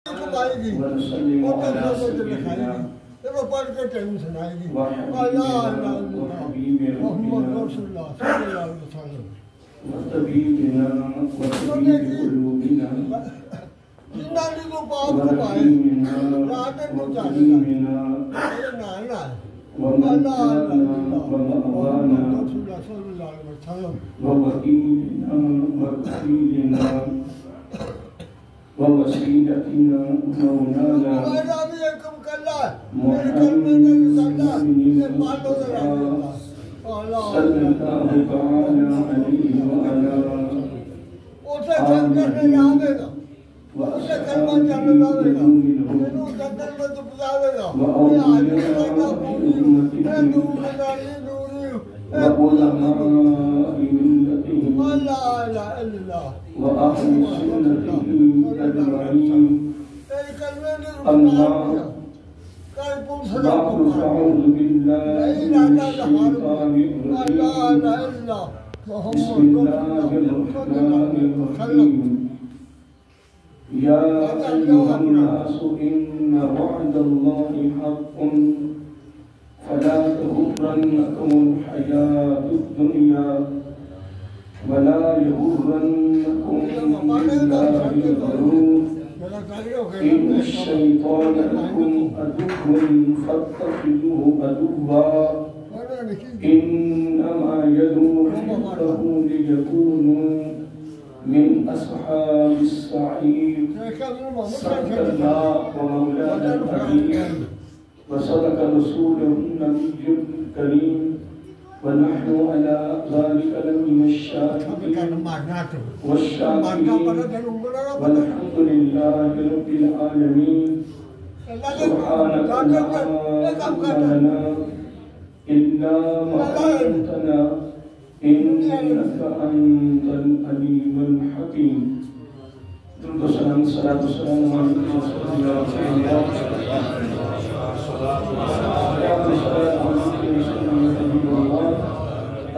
کمائے گی اور تفصیل سے لکھائے گی جب وہ پڑھ کے تیرے سنائے گی لا الہ الا اللہ محمد رسول اللہ صلی اللہ علیہ وسلم جنہاں کو پاپ کو پائے راتیں کو چاہے گا یہ نانا ہے لا الہ الا اللہ محمد رسول اللہ صلی اللہ علیہ وسلم ووسيلتنا مولانا محمد صلى الله تعالى عليه وعلى وأهل سنته أجمعين أما بعد فأعوذ بالله من الشيطان الرجيم بسم الله الرحمن الرحيم يا أيها الناس إن وعد الله حق فلا تغرنكم الحياة الدنيا ولا يغرنكم بالله الغرور إن الشيطان لكم عدو فاتخذوه عدوا إنما يدعو حزبه ليكونوا من أصحاب السعير صدق الله ومولانا الحبيب وصدق رسوله النبي الكريم ونحن على ذلك لمن الشاهدين والشاكرين والحمد لله رب العالمين سبحانك لا علم لنا إلا ما علمتنا إنك أنت العليم الحكيم. درود و سلام صلاة و سلام علیکم رسول اللہ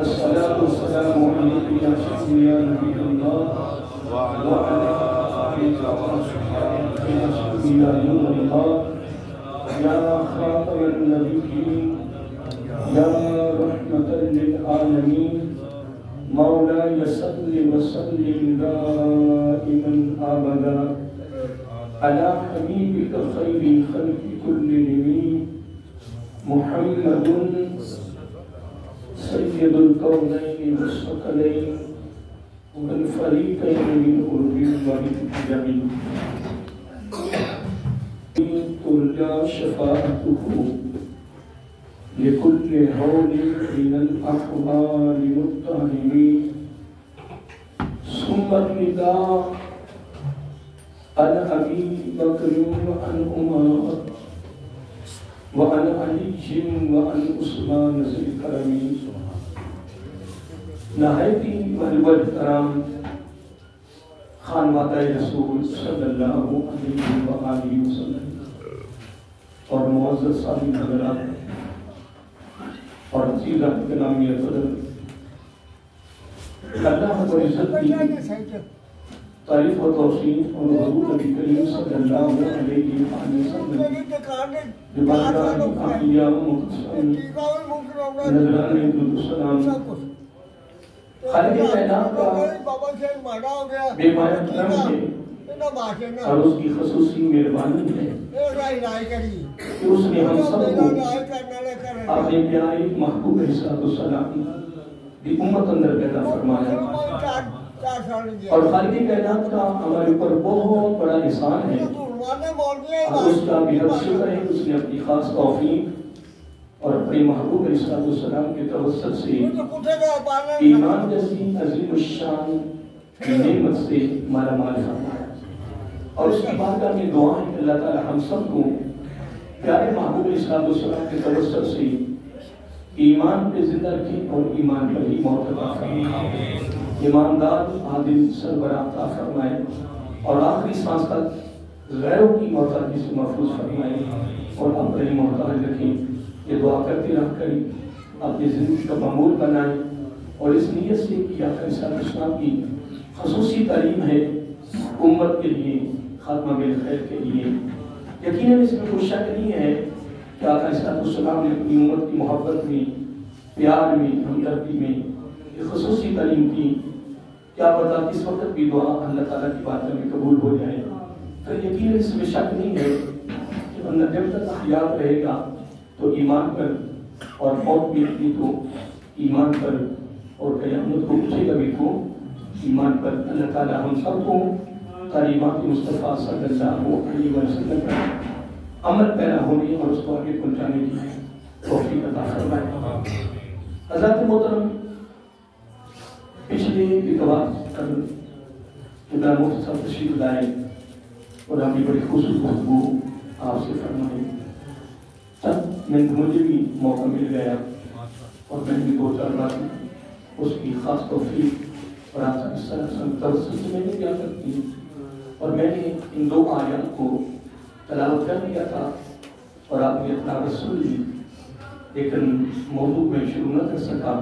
الصلاة والسلام عليك يا سيدي يا نبي الله وعلى آلك وصحبه يا سيدي يا نور الله يا خاتم النبيين يا رحمة للعالمين مولاي صل وسلم دائما أبدا على حبيبك خير الخلق كلهم محمد سيد الكونين والثقلين والفريقين من قرب ومن جميل ترجى شفاعته لكل هول من الأحوال متهمين ثم النداء عن أبي بكر وعن عمر وعن علي وعن عثمان ذي الكرم نہایتی محب احترام خانوادہ رسول صلی اللہ علیہ وآلہ وسلم اور معزز سامعین حضرات اور عزیزان گرامی قدر، اللہ رب العزت کی تعریف و توصیف اور حضور نبی کریم صلی اللہ علیہ وسلم ببرکات انبیاء و مقدسین نذران درود و سلام خالق کائنات کا بے معنی کرم ہے اور اس کی خصوصی مہربانی ہے کہ اس نے ہم سب کو اپنے پیارے محبوب علیہ السلام کی امت اندر پیدا فرمایا اور خالق کائنات کا ہمارے اوپر بہت بڑا احسان ہے اور اس کا بے حد شکر ہے اس نے اپنی خاص توفیق اور اپنے محبوب علیہ السلام کے توسط سے ایمان جیسی عظیم الشان نعمت سے مالا مال فرمایا اور اس کی بارگاہ میں دعا ہے کہ اللہ تعالی ہم سب کو پیارے محبوب علیہ السلام کے توسط سے ایمان پہ زندہ رکھیں اور ایمان پر ہی موت عطا فرمائے، ایماندار عادل سربراہ عطا فرمائے اور آخری سانس تک غیروں کی محتاجی سے محفوظ فرمائے اور اپنے محتاج رکھیں۔ یہ دعا کرتے رہ کر اپنی زندگی کا معمول بنائیں اور اس نیت سے کہ آقا صلی اللہ علیہ وسلم کی خصوصی تعلیم ہے امت کے لیے خاتمہ بالخیر کے لیے۔ یقیناً اس میں کوئی شک نہیں ہے کہ آقا علیہ السلام نے اپنی امت کی محبت میں، پیار میں، ہمدردی میں ایک خصوصی تعلیم کی۔ کیا پتہ کس وقت بھی دعا اللہ تعالیٰ کی بارگاہ میں قبول ہو جائے۔ پھر یقیناً اس میں شک نہیں ہے کہ بندہ جب تک حیات رہے گا تو ایمان پر، اور موت بھی اتنی تو ایمان پر، اور قیامت کو اٹھے گا بھی تو ایمان پر۔ اللہ تعالیٰ ہم سب کو تعلیمات مصطفیٰ صلی اللہ علیہ وسلم پر عمل پیرا ہونے اور اس کو آگے پہنچانے کی توفیق عطا فرمائے۔ حضرات محترم، پچھلے اتوار کل قبلہ مفتی صاحب تشریف لائے اور ہم نے بڑی خصوصی گفتگو آپ سے فرمائی۔ تب مجھے بھی موقع مل گیا اور میں نے بھی 2-4 بار اس کی خاص توفیق اور آپ اس توسط سے میں نے کیا کرتی اور میں نے ان 2 آیات کو تلاوت کر لیا تھا اور آپ نے اطلاع رسول لی، لیکن موضوع میں شروع نہ کر سکا۔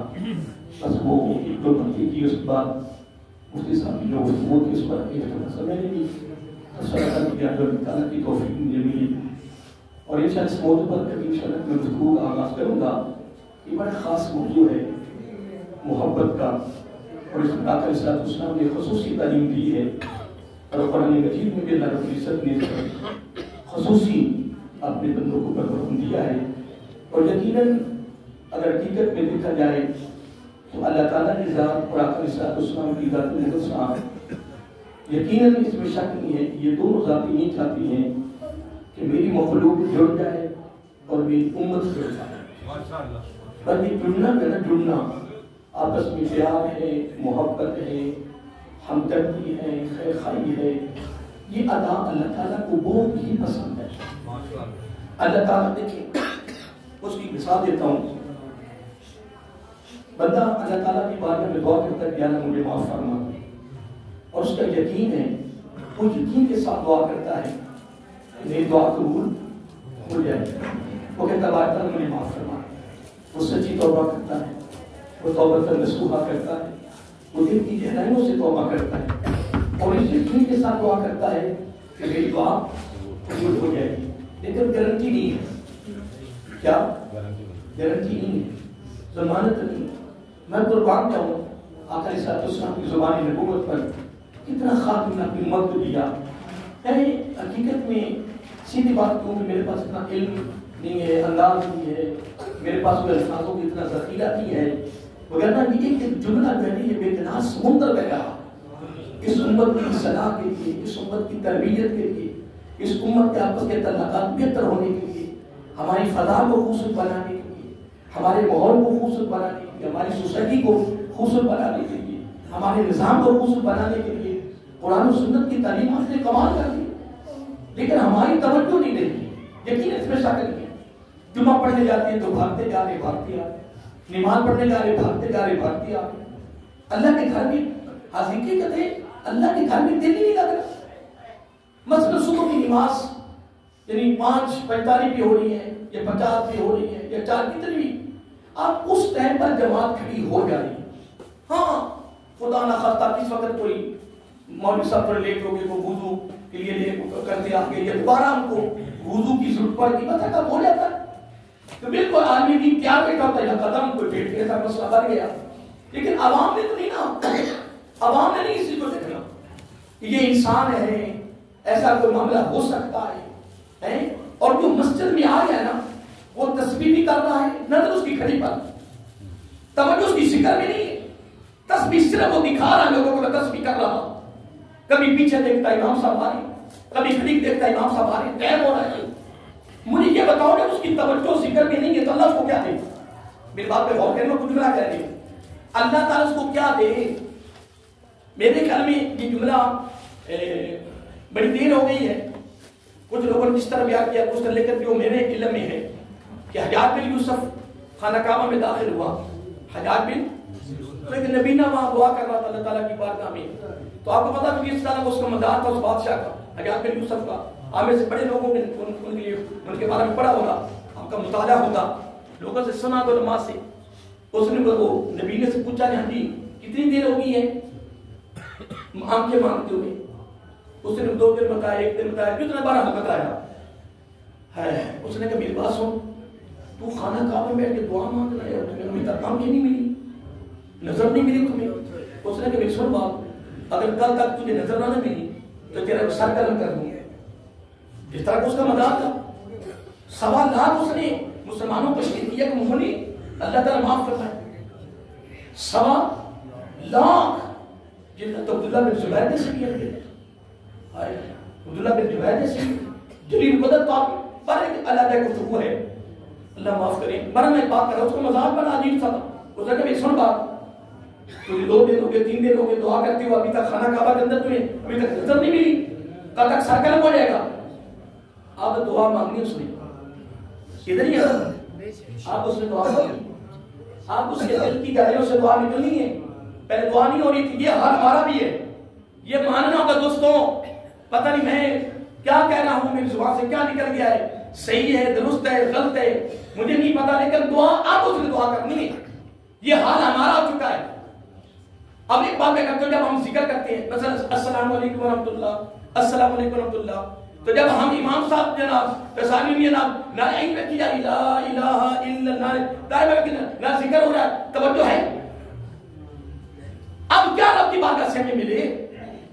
بس وہ 1-2 گھنٹے کی اس بات مفتی صاحب کی جو گفتگو تھی اس پر میں نے بھی تصور کیا جو اللہ تعالیٰ کی توفیق مجھے ملی، اور انشاءاللہ اس موضوع پر کبھی انشاءاللہ میں گفتگو کا آغاز کروں گا۔ یہ بڑا خاص موضوع ہے محبت کا، اور اس میں آقا علیہ السلام نے خصوصی تعلیم دی ہے، اور قرآن مجید میں بھی اللہ رب العزت نے خصوصی اپنے بندوں کو حکم دیا ہے۔ اور یقیناً اگر حقیقت میں دیکھا جائے تو اللہ تعالیٰ کی ذات اور آقا علیہ السلام کی ذات مقدسہ، یقیناً اس میں شک نہیں ہے کہ یہ دونوں ذاتیں نہیں چاہتی ہیں کہ میری مخلوق جڑ جائے اور میری امت جڑ جائے۔ پر یہ جڑنا آپس میں پیار ہے، محبت ہے، ہمدردی ہے، خیر خواہی ہے، یہ ادا اللہ تعالیٰ کو بہت ہی پسند ہے۔ اللہ تعالیٰ دیکھیں، اس کی مثال دیتا ہوں، بندہ اللہ تعالیٰ کی بارگاہ میں دعا کرتا ہے کہ اللہ مجھے معاف فرما، اور اس کا یقین ہے، وہ یقین کے ساتھ دعا کرتا ہے کہ میری دعا قبول ہو جائے۔ وہ کہتا ہے اللہ تعالیٰ مجھے معاف فرما، وہ سچی توبہ کرتا ہے، وہ توبہ نصوحہ کرتا ہے، وہ دل کی گہرائیوں سے توبہ کرتا ہے، اور اس یقین کے ساتھ دعا کرتا ہے کہ میری دعا قبول ہو جائے گی۔ لیکن گارنٹی نہیں ہے، کیا گارنٹی نہیں ہے، ضمانت نہیں۔ میں قربان جاؤں آقا علیہ السلام کی زبان نبوت پر کتنا خاتم نے اپنی امت کو دیا ہے۔ حقیقت میں سیدھی بات کیوں کہ میرے پاس اتنا علم نہیں ہے، انداز نہیں ہے، میرے پاس کوئی الفاظوں کی اتنا ذخیرہ نہیں ہے، وغیرہ بھی ایک جملہ جو ہے یہ بے پناہ سمندر بہ رہا اس امت کی صلاح کے لیے، اس امت کی تربیت کے لیے، اس امت کے آپس کے تعلقات بہتر ہونے کے لیے، ہماری فضا کو خوبصورت بنانے کے لیے، ہمارے ماحول کو خوبصورت بنانے کے لیے، ہماری سوسائٹی کو خوبصورت بنانے کے لیے، ہمارے نظام کو خوبصورت بنانے کے لیے قرآن و سنت کی تعلیمات نے کمال کر دی، لیکن ہماری توجہ نہیں دیتی۔ یقین اس میں شک نہیں ہے، جمعہ پڑھنے جاتے ہیں تو بھاگتے جا رہے بھاگتے آ رہے، نماز پڑھنے جا رہے بھاگتے جا رہے بھاگتے آ رہے، اللہ کے گھر میں حقیقت ہے اللہ کے گھر میں دل ہی نہیں لگ رہا۔ مثلا صبح کی نماز یعنی 5:45 پہ ہو رہی ہے یا 50 پہ ہو رہی ہے یا 4 کتنی بھی، آپ اس ٹائم پر جماعت کھڑی ہو جا رہی ہے۔ ہاں خدا نہ خواستہ کس وقت کوئی مولوی صاحب تھوڑے لیٹ ہو گئے، وہ وضو کے لیے کرتے آ گئے یا دوبارہ ہم کو وضو کی ضرورت پڑ گئی، پتہ کب ہو جاتا ہے تو بالکل آدمی بھی تیار بیٹھا ہوتا ہے یا قدم کوئی بیٹھ کے ایسا مسئلہ بڑھ گیا، لیکن عوام نے تو نہیں نا، عوام نے نہیں اسی کو دیکھنا کہ یہ انسان ہے، ایسا کوئی معاملہ ہو سکتا ہے۔ اور جو مسجد میں آ گیا نا وہ تسبیح بھی کر رہا ہے، نظر اس کی کھڑی پر، توجہ اس کی ذکر میں نہیں ہے، تسبیح صرف وہ دکھا رہا ہے لوگوں کو تسبیح کر رہا، کبھی پیچھے دیکھتا ہے امام صاحب آ رہے، کبھی کھڑی دیکھتا ہے امام صاحب آ رہے، ٹائم ہو رہا ہے۔ مجھے یہ بتاؤ کہ اس کی توجہ ذکر میں نہیں ہے تو اللہ اس کو کیا دے؟ میری بات پہ غور کرنا، کچھ نہ کہہ رہے اللہ تعالیٰ اس کو کیا دے؟ میرے خیال میں یہ جملہ بڑی دیر ہو گئی ہے، کچھ لوگوں نے جس طرح بیان کیا کچھ طرح، لیکن جو میرے علم میں ہے کہ حجاج بن یوسف خانہ کعبہ میں داخل ہوا، حجاج بن لیکن نبینا وہاں دعا کر رہا تھا اللہ تعالیٰ کی بارگاہ میں، تو آپ کو پتا کہ اس طرح اس کا مدار تھا اس بادشاہ کا، حجاج بن یوسف کا۔ آپ سے بڑے لوگوں نے ان کے لیے ان کے بارے میں پڑھا ہوگا، آپ کا مطالعہ ہوگا، لوگوں سے سنا تو علماء سے۔ اس نے وہ نبی نے سے پوچھا کہ ہاں جی کتنی دیر ہو گئی ہے آنکھیں مانگتے ہوئے؟ اس نے 2 دن بتایا، 1 دن بتایا، کتنا بارہ بتایا ہے. اس نے کہا میری بات سن، تو خانہ کعبہ میں بیٹھ کے دعا مانگ رہا ہے، تمہیں ابھی تک کام کی نہیں ملی، نظر نہیں ملی تمہیں. اس نے کہا میری سن بات، اگر کل تک تجھے نظر نہ ملی تو تیرا سر قلم کر دوں. جس طرح اس کا مذاق تھا. 1.25 لاکھ اس نے مسلمانوں کو شہید کیا کہ مہنی اللہ تعالیٰ معاف کرتا ہے. 1.25 لاکھ جنہیں تو عبداللہ بن زبیر نے سے کیا گیا. عبداللہ بن زبیر نے سے جلیل قدر پاک پر ایک علیحدہ گفتگو ہے، اللہ معاف کریں. برا میں بات کر رہا ہوں، اس کو مذاق بنا عجیب تھا. اس نے کہا میری سن بات، تجھے 2 دن ہو گئے 3 دن ہو گئے دعا کرتے ہو، ابھی تک خانہ کعبہ کے اندر تمہیں ابھی تک نظر نہیں ملی، کل تک سر قلم ہو جائے گا. آپ دعا مانگنی اس نے ادھر ہی آپ اس نے دعا مانگنی، آپ اس کے دل کی گہرائیوں سے دعا نکلنی ہے. پہلے دعا نہیں ہو رہی تھی. یہ حال ہمارا بھی ہے. یہ ماننا ہوگا دوستوں، پتہ نہیں میں کیا کہہ رہا ہوں، میری زبان سے کیا نکل گیا ہے، صحیح ہے، درست ہے، غلط ہے، مجھے نہیں پتا، لیکن دعا آپ اس نے دعا کرنی ہے. یہ حال ہمارا ہو چکا ہے. اب ایک بات میں کرتا ہوں، جب ہم ذکر کرتے ہیں مثلا السلام علیکم ورحمۃ اللہ، السلام علیکم ورحمۃ اللہ، تو جب ہم امام صاحب جناب تسامی میں جناب نعرہ میں کیا لا الہ الا اللہ دائما کہ نہ ذکر ہو رہا ہے، توجہ ہے. اب کیا رب کی بارگاہ سے ہمیں ملے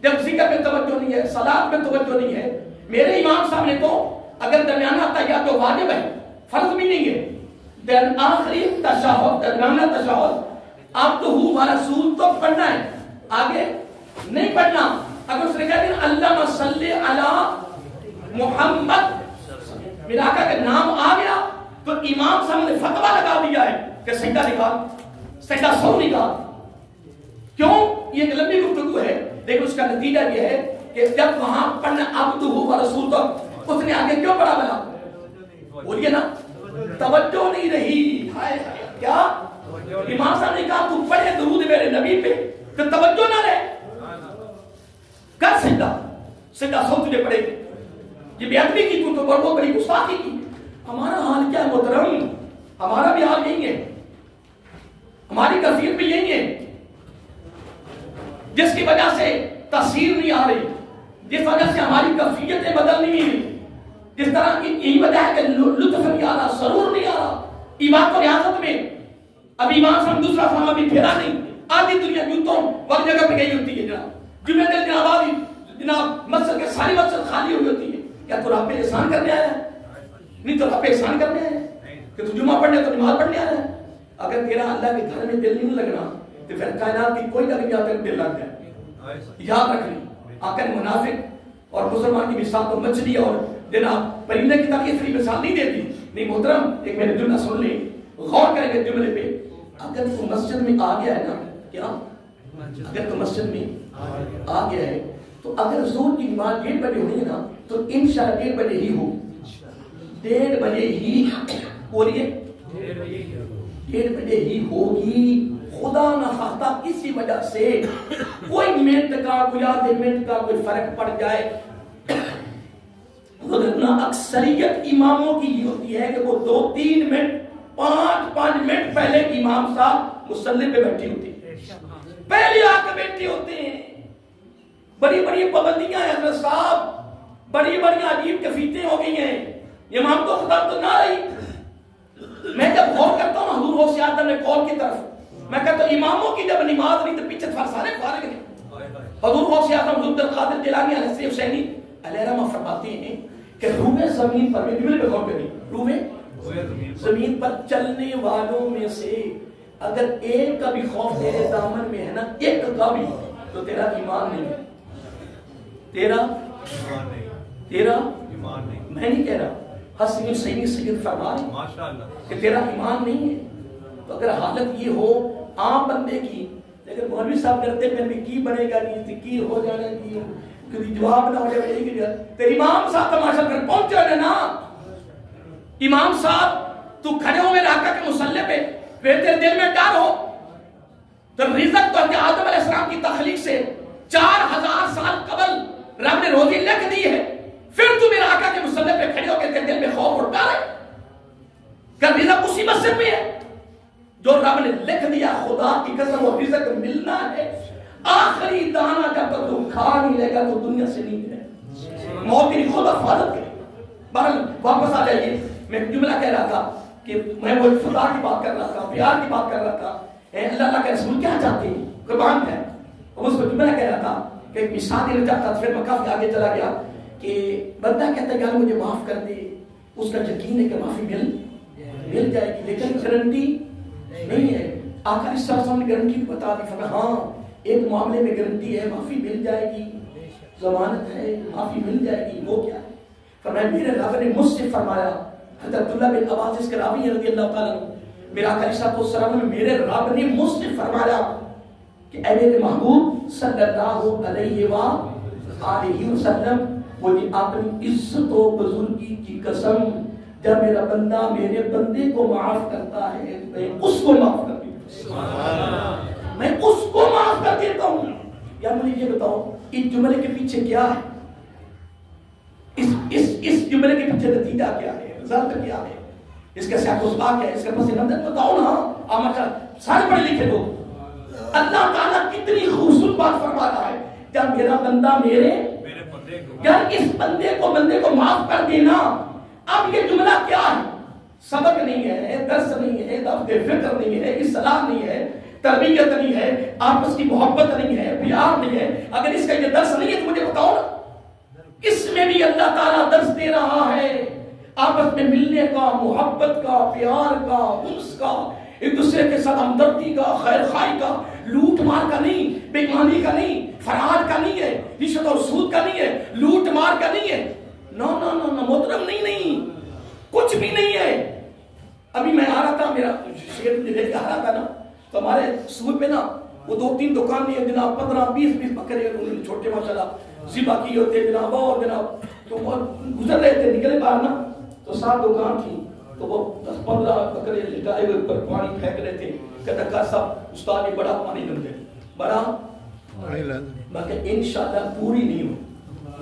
جب ذکر میں توجہ نہیں ہے، صلاۃ میں توجہ نہیں ہے. میرے امام صاحب نے تو اگر درمیانہ تحیات تو واجب ہے، فرض بھی نہیں ہے. دین آخری تشہد، درمیانہ تشہد آپ تو ہو رسول تو پڑھنا ہے، آگے نہیں پڑھنا. اگر اس نے کہا کہ اللہم صلی علی محمد، میرا آقا کا نام آ گیا تو امام صاحب نے فتویٰ لگا دیا ہے کہ سجدہ نکال، سجدہ سو نکال. کیوں؟ یہ ایک لمبی گفتگو ہے، لیکن اس کا نتیجہ یہ ہے کہ جب وہاں پڑھنا عبدہ و رسول تو اس نے آگے کیوں پڑھا بنا؟ بولیے نا، توجہ نہیں رہی. کیا امام صاحب نے کہا تو پڑھے درود میرے نبی پہ تو توجہ نہ رہے، کر سجدہ، سجدہ سو تجھے پڑھے گی. یہ بے ادبی کی تو بہت بڑی گستاخی کی. ہمارا حال کیا ہے محترم؟ ہمارا بھی حال یہی ہے، ہماری کیفیت بھی یہی ہے، جس کی وجہ سے تاثیر نہیں آ رہی، جس وجہ سے ہماری کیفیتیں بدل نہیں رہی. جس طرح کی یہی وجہ ہے کہ لطف نہیں آ رہا، سرور نہیں آ رہا. عبادت و ریاضت میں اب امام صاحب دوسرا سامان بھی پھیرا نہیں. آدھی دنیا یوتوں وقت جگہ پہ گئی ہوتی ہے جناب، جمعہ دن جناب آدھی جناب مسجد کے ساری مسجد خالی ہوئی ہوتی ہے. کیا تو رب پہ احسان کرنے آیا ہے؟ نہیں تو رب پہ احسان کرنے آیا ہے کہ تو جمعہ پڑھنے تو نماز پڑھنے آیا ہے. اگر تیرا اللہ کے گھر میں دل نہیں لگنا تو پھر کائنات کی کوئی لگ جاتا ہے دل لگ جائے. یاد رکھنی آقا نے منافق اور مسلمان کی مثال تو مچھلی اور جناب پرندے کی طرح مثال نہیں دیتی. نہیں محترم، ایک میرے جملہ سن لیں، غور کریں گے جملے پہ. اگر تو مسجد میں آ گیا ہے نا، کیا اگر تو مسجد میں آ گیا ہے تو اگر زور کی نماز 1:30 بجے ہونی ہے نا تو انشاءاللہ 1:30 بجے ہی ہو. 1:30 بجے ہی بولیے، 1:30 بجے ہی ہوگی. خدا نہ خواستہ کسی وجہ سے کوئی منٹ کا کوئی آدھے منٹ کا کوئی فرق پڑ جائے، ورنہ اکثریت اماموں کی یہ ہوتی ہے کہ وہ 2-3 منٹ 5 منٹ پہلے امام صاحب مصلی پہ بیٹھی ہوتی ہیں، پہلے آ کے بیٹھے ہوتے ہیں. بڑی بڑی پابندیاں ہیں حضرت صاحب، بڑی بڑی عجیب کفیتیں ہو گئی ہیں. امام تو خدا تو نہ رہی. میں جب غور کرتا ہوں حضور غوث اعظم نے قول کی طرف، میں کہتا ہوں اماموں کی جب نماز نہیں تو پیچھے سارے فارغ نہیں. حضور غوث اعظم حضور عبدالقادر جیلانی علیہ حسینی علیہ رحمہ فرماتے ہیں کہ روح زمین پر میں غور کریں، روح زمین پر چلنے والوں میں سے اگر ایک کا بھی خوف تیرے دامن میں ہے نا، ایک کا بھی، تو تیرا ایمان نہیں ہے. تیرا ایمان نہیں. میں نہیں کہہ رہا، حسن حسینی سید فرما رہے کہ تیرا ایمان نہیں ہے. تو اگر حالت یہ ہو عام بندے کی، لیکن مولوی صاحب کرتے پھر بھی کی بنے گا نہیں، کی ہو جانا کی کبھی جواب نہ ہو جائے یہی کہ تو امام صاحب تماشا کر پہنچ جانا نا. امام صاحب تو کھڑے ہو میرے آقا کے مصلی پہ، پھر تیرے دل میں ڈر ہو تو رزق تو آدم علیہ السلام کی تخلیق سے 4000 سال قبل رب نے روزی لکھ دی ہے، پھر تو میرے آقا کے مصلی پہ کھڑے ہو کے تیرے دل میں خوف اٹھتا ہے کہ رزق اسی مسجد میں ہے جو رب نے لکھ دیا. خدا کی قسم وہ رزق ملنا ہے. آخری دانہ جب تک تم کھا نہیں لے گا تو دنیا سے نہیں ہے، موت تیری خود حفاظت کرے. بہرحال واپس آ جائیے. میں جملہ کہہ رہا تھا کہ میں وہ خدا کی بات کر رہا تھا، پیار کی بات کر رہا تھا. اللہ کے رسول کیا چاہتے ہیں؟ قربان ہے. اس کو جملہ کہہ رہا تھا کہ ایک مثال دینا چاہتا تھا. پھر میں کافی آگے چلا گیا کہ بندہ کہتا ہے یار مجھے معاف کر دے، اس کا یقین ہے کہ معافی مل جائے گی، لیکن گارنٹی نہیں ہے. آقا علیہ السلام نے گارنٹی بتا دی. فرمایا ہاں ایک معاملے میں گارنٹی ہے، معافی مل جائے گی، ضمانت ہے، معافی مل جائے گی. وہ کیا ہے؟ فرمایا میرے رب نے مجھ سے فرمایا، حضرت عبداللہ بن عباس اس کے راوی ہیں رضی اللہ تعالیٰ عنہ، میرا آقا علیہ السلام نے میرے رب نے مجھ سے فرمایا کہ اے میرے محبوب صلی اللہ علیہ وآلہ وسلم، مجھے اپنی عزت و بزرگی کی قسم، جب میرا بندہ میرے بندے کو معاف کرتا ہے میں اس کو معاف کر دیتا ہوں، میں اس کو معاف کر دیتا ہوں. یا مجھے یہ بتاؤ اس جملے کے پیچھے کیا ہے؟ اس جملے کے پیچھے نتیجہ کیا ہے؟ رزلٹ کیا ہے؟ اس کا سیاق و سباق کیا ہے؟ اس کا پس منظر بتاؤ نا. آپ سارے پڑھے لکھے لوگ. اللہ تعالیٰ کتنی خوبصورت بات فرما رہا ہے، جب میرا بندہ میرے یار اس بندے کو معاف کر دینا. اب یہ جملہ کیا ہے؟ سبق نہیں ہے، درس نہیں ہے، دفت فکر نہیں ہے، اصلاح نہیں ہے، تربیت نہیں ہے، آپس کی محبت نہیں ہے، پیار نہیں ہے. اگر اس کا یہ درس نہیں ہے تو مجھے بتاؤ نا. اس میں بھی اللہ تعالیٰ درس دے رہا ہے آپس میں ملنے کا، محبت کا، پیار کا، انس کا، ایک دوسرے کے ساتھ ہمدردی کا، خیر خواہی کا، لوٹ مار کا نہیں، بے ایمانی کا نہیں، فرار کا نہیں ہے، رشوت اور سود کا نہیں ہے، لوٹ مار کا نہیں ہے. نو نو نو نو محترم نہیں، کچھ بھی نہیں ہے. ابھی میں آ رہا تھا، میرا شیر لے کے آ رہا تھا نا، تو ہمارے سور پہ نا وہ 2-3 دکان نہیں ہے جناب، 15-20 بکرے چھوٹے ماشاءاللہ ذبح کیے ہوتے جناب، اور جناب تو وہ گزر رہے تھے، نکلے باہر نا تو 7 دکان تھی، تو وہ 10-15 بکرے لٹائے ہوئے اوپر پانی پھینک رہے تھے. کہتا کہا صاحب استاد یہ بڑا پانی لگ دے، بڑا میں کہ انشاءاللہ پوری نہیں ہو.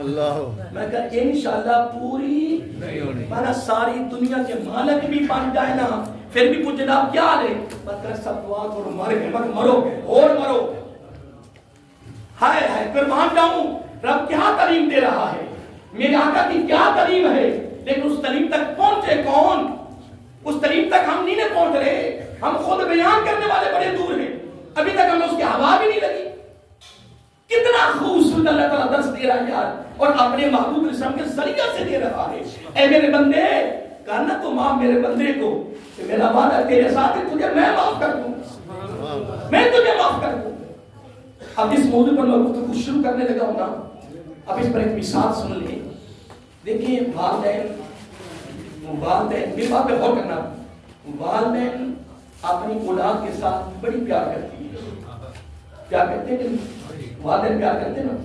اللہ میں کہ انشاءاللہ پوری نہیں ہونی. میں ساری دنیا کے مالک بھی بن جائے نا پھر بھی کچھ جناب کیا لے. میں کہ سب دعا کرو مرو اور مرو. ہائے ہائے قربان جاؤں رب کیا تعلیم دے رہا ہے، میرے آقا کی کیا تعلیم ہے، لیکن اس تعلیم تک پہنچے کون؟ اس تعلیم تک ہم نہیں پہنچ رہے. ہم خود بیان کرنے والے بڑے دور ہیں، ابھی تک ہمیں اس کی ہوا بھی نہیں لگی. کتنا خوبصورت اللہ تعالیٰ درس دے رہا ہے یار، اور اپنے محبوب علیہ السلام کے ذریعہ سے دے رہا ہے. اے میرے بندے کہنا تو معاف میرے بندے کو کہ میرا وعدہ تیرے ساتھ ہے، تجھے میں معاف کر دوں، میں تجھے معاف کر دوں. اب اس موضوع پر میں گفتگو شروع کرنے لگا ہوں نا، اب اس پر ایک مثال سن لیں. دیکھیں والدین میری بات پہ غور کرنا، والدین اپنی اولاد کے ساتھ بڑی پیار کرتی ہے. پیار کرتے ہیں کہ والدین پیار کرتے ہیں نا،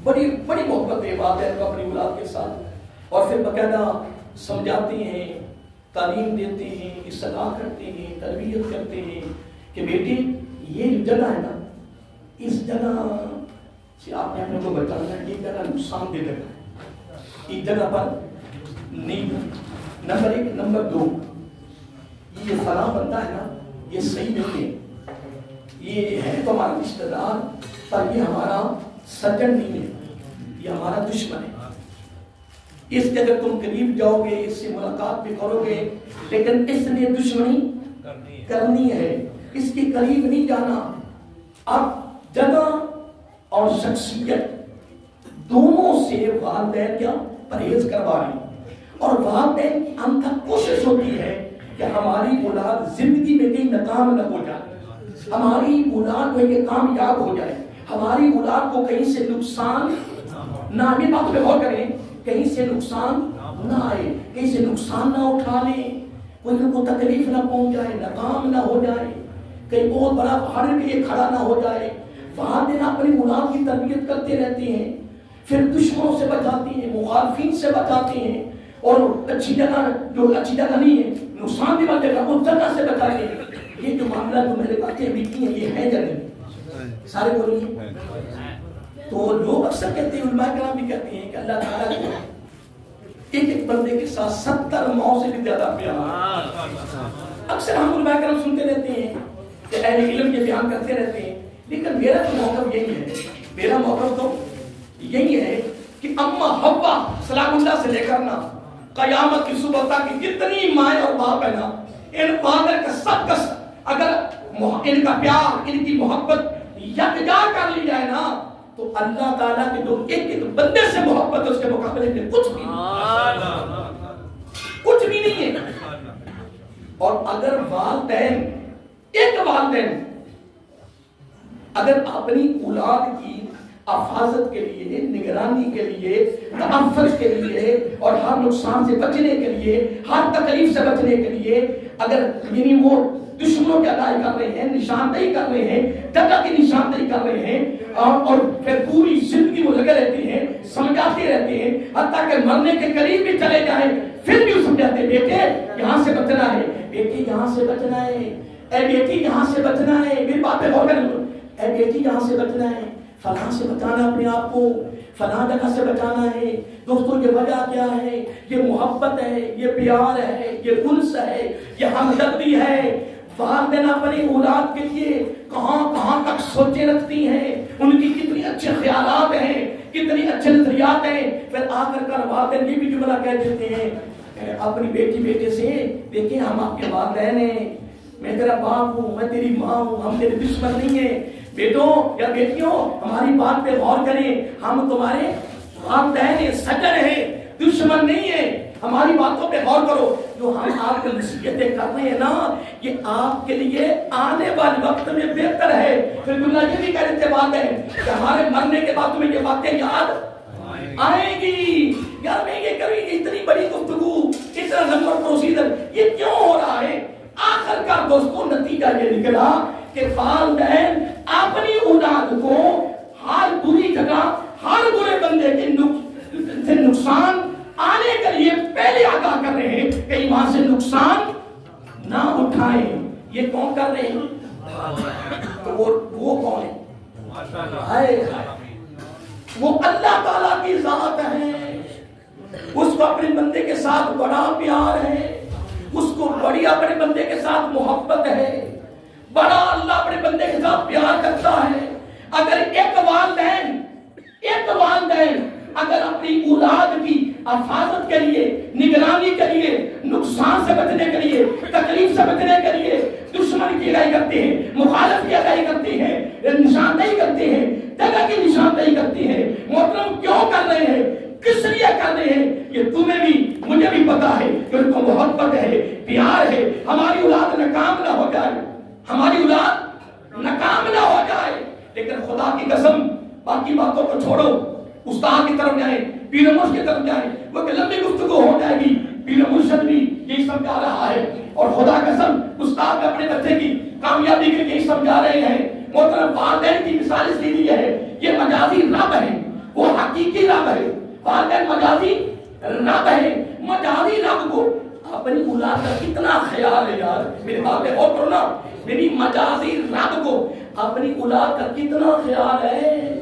بڑی بڑی محبت ہے والدین کو اپنی اولاد کے ساتھ، اور پھر باقاعدہ سمجھاتے ہیں، تعلیم دیتے ہیں، اصلاح کرتے ہیں، تربیت کرتے ہیں کہ بیٹی یہ جو جگہ ہے نا، اس جگہ سے آپ نے اپنے کو بچانا ہے، یہ جگہ نقصان دہ جگہ ہے، اس جگہ پر نہیں. نمبر 1. نمبر 2 یہ فلاں بندہ ہے نا یہ صحیح نہیں ہے، یہ ہے تو ہمارا رشتہ دار پر یہ ہمارا سجن نہیں ہے، یہ ہمارا دشمن ہے. اس جگہ تم قریب جاؤ گے، اس سے ملاقات بھی کرو گے، لیکن اس نے دشمنی کرنی ہے، اس کے قریب نہیں جانا. اب جگہ اور شخصیت دونوں سے والدین کیا پرہیز کروا رہی ہیں، اور والدین کی اندھا کوشش ہوتی ہے کہ ہماری اولاد زندگی میں کہیں ناکام نہ ہو جائے، ہماری اولاد میں یہ کامیاب ہو جائے، ہماری اولاد کو کہیں سے نقصان نہ آئے. بات پہ غور کریں، کہیں سے نقصان نہ آئے، کہیں سے نقصان نہ اٹھا لیں، کوئی ان کو تکلیف نہ پہنچ جائے، ناکام نہ ہو جائے، کہیں بہت بڑا پہاڑ کے لیے کھڑا نہ ہو جائے. والدین اپنی اولاد کی تربیت کرتے رہتے ہیں، پھر دشمنوں سے بچاتے ہیں، مخالفین سے بچاتے ہیں، اور اچھی جگہ جو اچھی جگہ نہیں ہے، نقصان بھی بن جگہ اس جگہ سے بچائیں گے. یہ جو معاملہ جو میرے باتیں بھی کی ہیں یہ ہے جگہ سارے بولیے. تو لوگ اکثر کہتے ہیں، علماء کرام بھی کہتے ہیں کہ اللہ تعالیٰ کو ایک ایک بندے کے ساتھ 70 ماؤں سے بھی زیادہ پیار. اکثر ہم علماء کرام سنتے رہتے ہیں کہ اہل علم یہ بیان کرتے رہتے ہیں، لیکن میرا تو موقف یہی ہے، میرا موقف تو یہی ہے کہ اما حوا سلام اللہ سے لے کر نا قیامت کی صبح تک جتنی مائیں اور باپ ہے نا، ان فادر کا سب کا اگر ان کا پیار، ان کی محبت یکجا کر لی جائے نا، تو اللہ تعالیٰ کے جو ایک ایک بندے سے محبت ہے اس کے مقابلے میں کچھ بھی نہیں، کچھ بھی نہیں ہے۔ اور اگر والدین، ایک والدین اگر اپنی اولاد کی حفاظت کے لیے، نگرانی کے لیے، تحفظ کے لیے اور ہر نقصان سے بچنے کے لیے، ہر تکلیف سے بچنے کے لیے اگر یعنی وہ دشمنوں کی ادائی کر رہے ہیں، نشاندہی کر رہے ہیں، جگہ کی نشاندہی کر رہے ہیں اور پھر پوری زندگی وہ لگے رہتے ہیں، سمجھاتے رہتے ہیں، حتیٰ کہ مرنے کے قریب بھی چلے جائیں پھر بھی سمجھاتے، بیٹے یہاں سے بچنا ہے، بیٹی یہاں سے بچنا ہے، اے بیٹی یہاں سے بچنا ہے، میری بات پہ غور کریں، اے بیٹی یہاں سے بچنا ہے، فلاں سے بچانا اپنے آپ کو، فلاں جگہ سے بچانا ہے۔ دوستوں یہ وجہ کیا ہے؟ یہ محبت ہے، یہ پیار ہے، یہ انس ہے، یہ ہمدردی ہے۔ والدین اپنی اولاد کے لیے کہاں کہاں تک سوچے رکھتی ہیں، ان کی کتنی اچھے خیالات ہیں، کتنی اچھے نظریات ہیں، پھر آخر کر والدین یہ بھی جملہ کہہ دیتے ہیں اپنی بیٹی بیٹے سے، دیکھیں ہم آپ کے والدین ہیں، میں تیرا باپ ہوں، میں تیری ماں ہوں، ہم تیرے دشمن نہیں ہیں، بیٹوں یا بیٹیوں ہماری بات پہ غور کریں، ہم تمہارے والدین ہیں، سجن ہیں، دشمن نہیں ہیں، ہماری باتوں پہ غور کرو۔ جو ہم آپ کو نصیحتیں کر رہے ہیں نا، یہ آپ کے لیے آنے والے وقت میں بہتر ہے۔ پھر اللہ یہ بھی کہہ رہے تھے والدین کہ ہمارے مرنے کے بعد تمہیں یہ باتیں یاد آئیں گی۔ یار میں یہ کروں، اتنی بڑی گفتگو، اتنا لمبا پروسیجر یہ کیوں ہو رہا ہے؟ آخر کار دوستوں نتیجہ یہ نکلا کہ والدین اپنی اولاد کو ہر بری جگہ، ہر برے بندے کے نقصان آنے کے لیے پہلے آگاہ کر رہے ہیں کہ وہاں سے نقصان نہ اٹھائیں۔ یہ کون کر رہے ہیں؟ تو وہ کون ہے؟ وہ اللہ تعالیٰ کی ذات ہے، اس کو اپنے بندے کے ساتھ بڑا پیار ہے، اس کو بڑی اپنے بندے کے ساتھ محبت ہے، بڑا اللہ اپنے بندے کے ساتھ پیار کرتا ہے۔ اگر ایک والدین اگر اپنی اولاد کی حفاظت کے لیے، نگرانی کے لیے، نقصان سے بچنے کے لیے، تکلیف سے بچنے کے لیے دشمن کی اگائی کرتے ہیں، مخالف کی اگائی کرتے ہیں، نشاندہی کرتے ہیں، جگہ کی نشاندہی کرتے ہیں، محترم کیوں کر رہے ہیں، کس لیے کر رہے ہیں؟ یہ تمہیں بھی مجھے بھی پتا ہے کہ ان کو محبت ہے، پیار ہے، ہماری اولاد ناکام نہ ہو جائے، ہماری اولاد ناکام نہ ہو جائے۔ لیکن خدا کی قسم باقی باتوں کو چھوڑو، استاد کی طرف جائیں، پیر مرشد کی طرف جائیں، وہ کہ لمبی گفتگو ہو جائے گی، پیر مرشد بھی یہی سمجھا رہا ہے، اور خدا قسم استاد اپنے بچے کی کامیابی کے لیے یہی سمجھا رہے ہیں۔ محترم والدین کی مثال اس لیے ہے، یہ مجازی رب ہے، وہ حقیقی رب ہے، والدین مجازی رب ہے۔ مجازی رب کو اپنی اولاد کا کتنا خیال ہے یار، میرے بات پہ غور کرو نا، میری مجازی رب کو اپنی اولاد کا کتنا خیال ہے،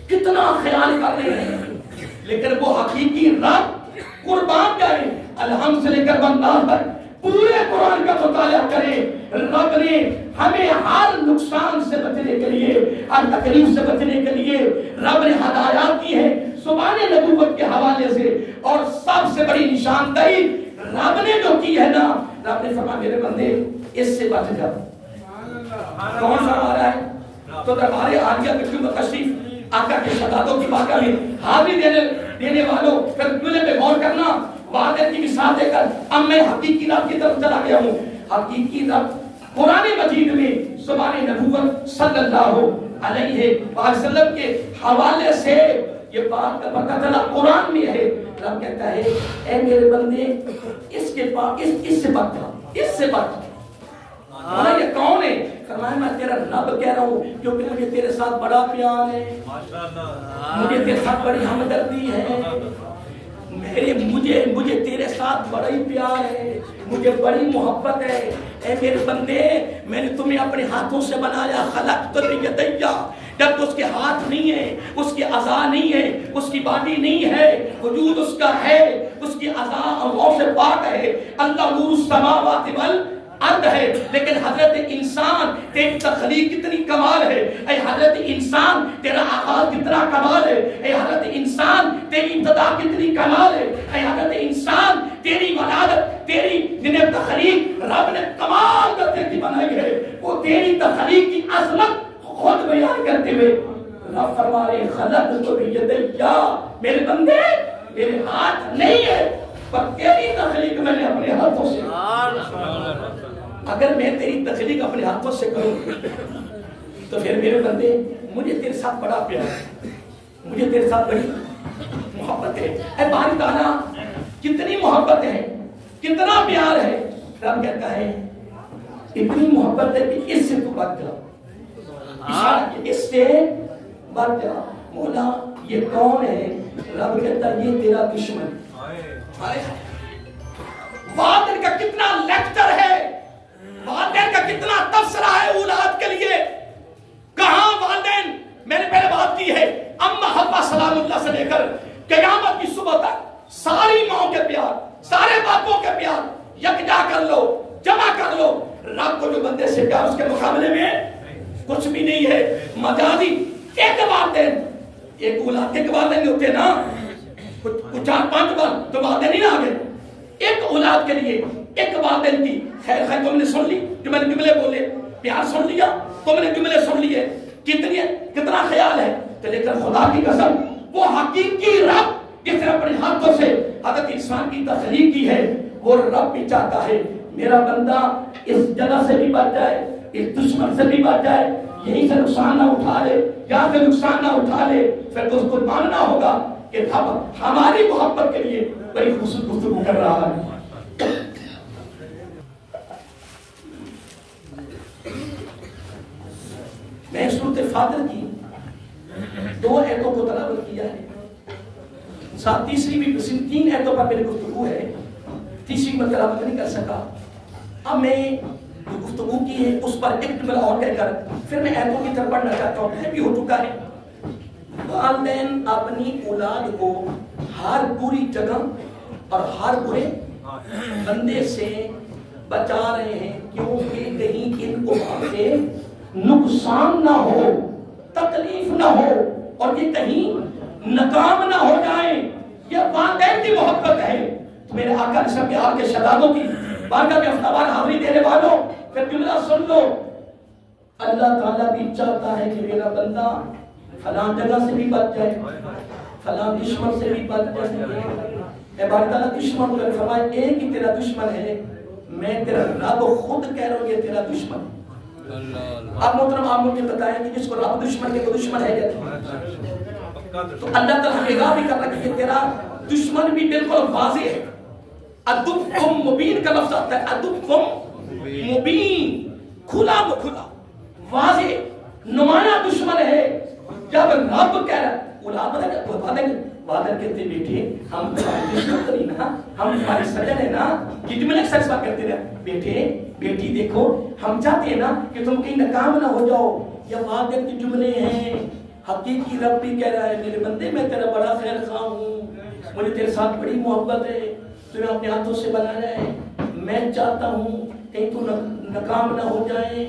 کتنا خیال کر رہے ہیں۔ لیکن وہ حقیقی رب قربان جائے، الحمد سے لے کر بندہ تک پورے قرآن کا مطالعہ کرے، رب نے ہمیں ہر نقصان سے بچنے کے لیے، ہر تکلیف سے بچنے کے لیے رب نے ہدایات کی ہے زبان نبوت کے حوالے سے، اور سب سے بڑی نشاندہی رب نے جو کی ہے نا، رب نے فرمایا میرے بندے اس سے بچ جا۔ کون فرما رہا ہے؟ تو دربار عالیہ کے کیوں تشریف آقا کے شہادتوں کی بات میں حاضری دینے والوں پھر جملے پہ غور کرنا، والدین کی مثال دے کر اب میں حقیقی رب کی طرف چلا گیا ہوں۔ حقیقی رب قرآن مجید میں زبان نبوت صلی اللہ علیہ وسلم کے حوالے سے یہ بات کا پتہ چلا قرآن میں ہے۔ رب کہتا ہے اے میرے بندے اس کے پاس اس سے بات کرا، اس سے بات کرا۔ یہ کون ہے؟ فرمایا میں تیرا رب کہہ رہا ہوں کیونکہ مجھے تیرے ساتھ بڑا پیار ہے، مجھے تیرے ساتھ بڑی ہمدردی ہے، مجھے تیرے ساتھ بڑا ہی پیار ہے، مجھے بڑی محبت ہے۔ اے میرے بندے میں نے تمہیں اپنے ہاتھوں سے بنایا، خلقت بیدیا، جب اس کے ہاتھ نہیں ہے، اس کے اعضاء نہیں ہے، اس کی باڈی نہیں ہے، وجود اس کا ہے، اس کی اعضاء اور روح سے پاک ہے۔ اللہ نور السماوات ارد ہے، لیکن حضرت انسان تیری تخلیق کتنی کمال ہے، اے حضرت انسان تیرا آغاز کتنا کمال ہے، اے حضرت انسان تیری ابتدا کتنی کمال ہے، اے حضرت انسان تیری ولادت، تیری جنہیں تخلیق رب نے کمال درجے کی بنائی ہے، وہ تیری تخلیق کی عظمت خود بیان کرتے ہوئے رب فرما رہے خلقت بیدیا، میرے بندے میرے ہاتھ نہیں ہے پر تیری تخلیق میں نے اپنے ہاتھوں سے، اگر میں تیری تخلیق اپنے ہاتھوں سے کروں تو پھر میرے بندے مجھے تیرے ساتھ بڑا پیار ہے، مجھے تیرے ساتھ بڑی محبت ہے، اے باری تعالیٰ کتنی محبت ہے، کتنا پیار ہے، رب کہتا ہے اتنی محبت ہے کہ اس سے تو بچ جا، اشارہ کہ اس سے بچ جا، مولا یہ کون ہے؟ رب کہتا ہے یہ تیرا دشمن، والدین کا کتنا لیکچر ہے، والدین کا کتنا تبصرہ ہے اولاد کے لیے، کہاں والدین، میں نے پہلے بات کی ہے اما حوا سلام اللہ سے لے کر قیامت کی صبح تک ساری ماں کے پیار، سارے باپوں کے پیار یکجا کر لو، جمع کر لو، رب کو جو بندے سے پیار اس کے مقابلے میں کچھ بھی نہیں ہے، مجازی ایک والدین، ایک اولاد ایک والدین نہیں ہوتے نا، کچھ 4-5 بار تو والدین نہیں آگے، ایک اولاد کے لیے ایک والدین کی خیر خیر تم نے سن لی جو میں نے جملے بولے، پیار سن لیا تم نے جملے سن لیے، کتنا خیال ہے، تو لیکن خدا کی قسم وہ حقیقی رب جس نے اپنے ہاتھوں سے حضرت انسان کی تخلیق کی ہے، وہ رب بھی چاہتا ہے میرا بندہ اس جگہ سے بھی بچ جائے، اس دشمن سے بھی بچ جائے، یہیں سے نقصان نہ اٹھا لے، یہاں سے نقصان نہ اٹھا لے، پھر تو اس کو ماننا ہوگا کہ ہماری محبت کے لیے بڑی خوبصورت گفتگو کر رہا ہے۔ میں سورۃ فاطر کی 2 آیتوں کو تلاوت کیا ہے، ساتھ تیسری بھی 3 آیتوں پر میری گفتگو ہے، تیسری میں تلاوت نہیں کر سکا، اب میں جو گفتگو کی ہے اس پر ایک جملہ اور کہہ کر پھر میں آیتوں کی طرف پڑھنا چاہتا ہوں، ٹائم بھی ہو چکا ہے۔ والدین اپنی اولاد کو ہر بری جگہ اور ہر برے بندے سے بچا رہے ہیں، کیونکہ کہیں ان کو وہاں سے نقصان نہ ہو، تکلیف نہ ہو، اور یہ کہیں ناکام نہ ہو جائیں، یہ والدین کی محبت ہے۔ تو میرے آقا علیہ السلام کے آپ کے شہزادوں کی بارگاہ میں ہفتہ وار حاضری دینے والوں پھر جملہ سن لو، اللہ تعالیٰ بھی چاہتا ہے کہ میرا بندہ فلاں جگہ سے بھی بچ جائے، فلاں دشمن سے بھی بچ جائے۔ اے باری تعالیٰ دشمن کو فرمائے ایک ہی تیرا دشمن ہے، میں تیرا رب خود کہہ رہا ہوں یہ تیرا دشمن۔ اب محترم آپ مجھے بتائیں کہ جس کو رب دشمن کے کو دشمن ہے یا تو اللہ تعالیٰ ہمیں راہ بھی کر رہا کہ تیرا دشمن بھی بالکل واضح ہے۔ ادُبْكُمْ مبین کا لفظ آتا ہے، ادُبْكُمْ مبین، کھلا کھلا واضح نمایاں دشمن ہے۔ جب رب کہہ رہا ہے وعدہ کہتے بیٹے ہم تمہاری دشمن تو نہیں نا، ہم تمہاری سجن ہے نا، یہ جملے سچ بات کرتے رہے بیٹے بیٹی دیکھو ہم چاہتے ہیں نا کہ تم کہیں ناکام نہ ہو جاؤ، یہ وعدے کے جملے ہیں۔ حقیقی رب بھی کہہ رہا ہے میرے بندے میں تیرا بڑا خیر خواہ ہوں، مجھے تیرے ساتھ بڑی محبت ہے، تمہیں اپنے ہاتھوں سے بنایا ہے، میں چاہتا ہوں کہیں تو ناکام نہ ہو جائیں،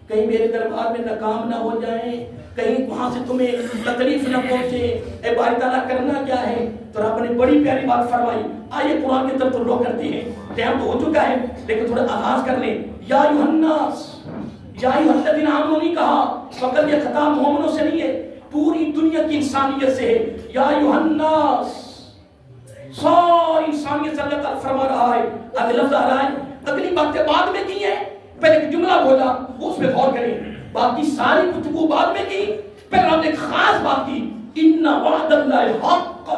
کہیں میرے دربار میں ناکام نہ ہو جائیں، کہیں وہاں سے تمہیں تکلیف نہ پہنچے۔ اے باری تعالیٰ کرنا کیا ہے؟ تو رب نے بڑی پیاری بات فرمائی، آئیے قرآن کی طرف تو لوگ کرتے ہیں، ٹائم تو ہو چکا ہے لیکن تھوڑا آغاز کر لیں۔ یا ایھا الناس، یا ایھا الذین آمنوا نہیں کہا، فقط یہ خطاب مومنوں سے نہیں ہے، پوری دنیا کی انسانیت سے ہے۔ یا ایھا الناس، ساری انسانیت سے اللہ تعالیٰ فرما رہا ہے۔ اگلے لفظ آ رہا ہے، اگلی باتیں بعد میں کی ہیں، پہلے ایک جملہ بولا وہ اس پہ غور کریں، باقی ساری گفتگو بعد میں کی، پھر ہم نے ایک خاص بات کی، ان وعد اللہ حق،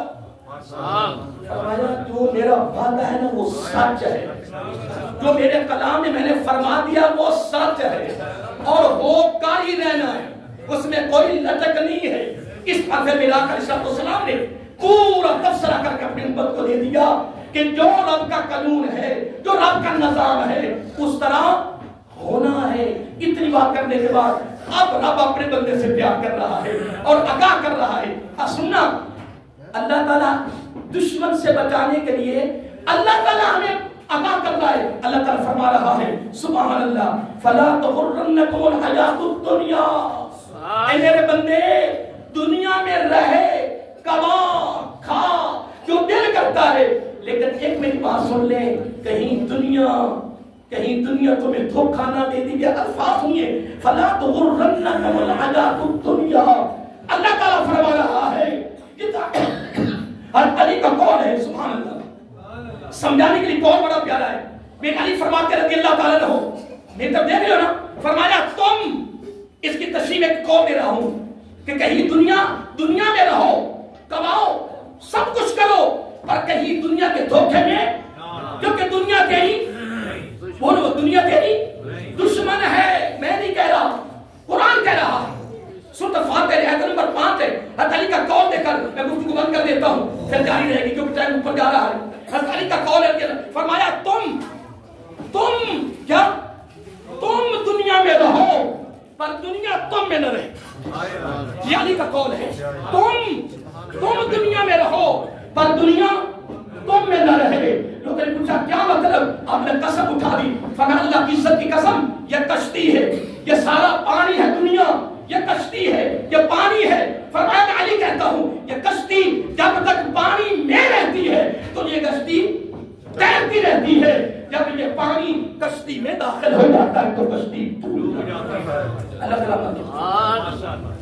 فرمایا جو میرا وعدہ ہے نا وہ سچ ہے، جو میرے کلام میں نے فرما دیا وہ سچ ہے اور ہو کر ہی رہنا ہے، اس میں کوئی لٹک نہیں ہے۔ اس پر پھر میرا آقا علیہ السلام نے پورا تبصرہ کر کے اپنی امت کو دے دیا کہ جو رب کا قانون ہے، جو رب کا نظام ہے اس طرح ہونا ہے۔ اتنی بات کرنے کے بعد اب رب اپنے بندے سے پیار کر رہا ہے اور آگاہ کر رہا ہے۔ سننا، اللہ تعالیٰ دشمن سے بچانے کے لیے اللہ تعالیٰ ہمیں عطا کر رہا ہے. اللہ تعالیٰ فرما رہا ہے سبحان اللہ فلا تغرنکم الحیات الدنیا. اے میرے بندے دنیا میں رہے کما کھا جو دل کرتا ہے، لیکن ایک میری بات سن لیں، کہیں دنیا تمہیں دھوکہ نہ دے دی. الفاظ سنیے فلا تغرنکم الحیات الدنیا. اللہ تعالیٰ فرما رہا ہے علی کا قول ہے سبحان اللہ، سمجھانے کے لیے قول بڑا پیارا ہے. میں علی فرماتے رضی اللہ تعالیٰ عنہ میری طرف دیکھ رہے ہو نا، فرمایا تم اس کی تشریح میں قول دے رہا ہوں کہ کہیں دنیا میں رہو، کماؤ، سب کچھ کرو، پر کہیں دنیا کے دھوکے میں، کیونکہ دنیا تیری بولو دنیا تیری دشمن ہے. میں نہیں کہہ رہا، قرآن کہہ رہا ہے. سورۃ فاتر آیت نمبر 5 ہے. حضرت علی کا قول دے کر میں گفتگو بند کر دیتا ہوں، پھر جاری رہے گی کیونکہ ٹائم اوپر جا رہا ہے. حضرت علی کا قول ہے، فرمایا تم دنیا میں رہو پر دنیا تم میں نہ رہے. یہ علی کا قول ہے. تم دنیا میں رہو پر دنیا تم میں نہ رہے. لوگوں نے پوچھا کیا مطلب؟ آپ نے قسم اٹھا دی. فرمایا اللہ کی عزت کی قسم، یہ کشتی ہے، یہ سارا پانی ہے، دنیا یہ کشتی ہے، یہ پانی ہے. فرمایا میں علی کہتا ہوں یہ کشتی جب تک پانی میں رہتی ہے تو یہ کشتی تیرتی رہتی ہے، جب یہ پانی کشتی میں داخل ہو جاتا ہے تو کشتی ڈوب جاتی ہے. اللہ تعالیٰ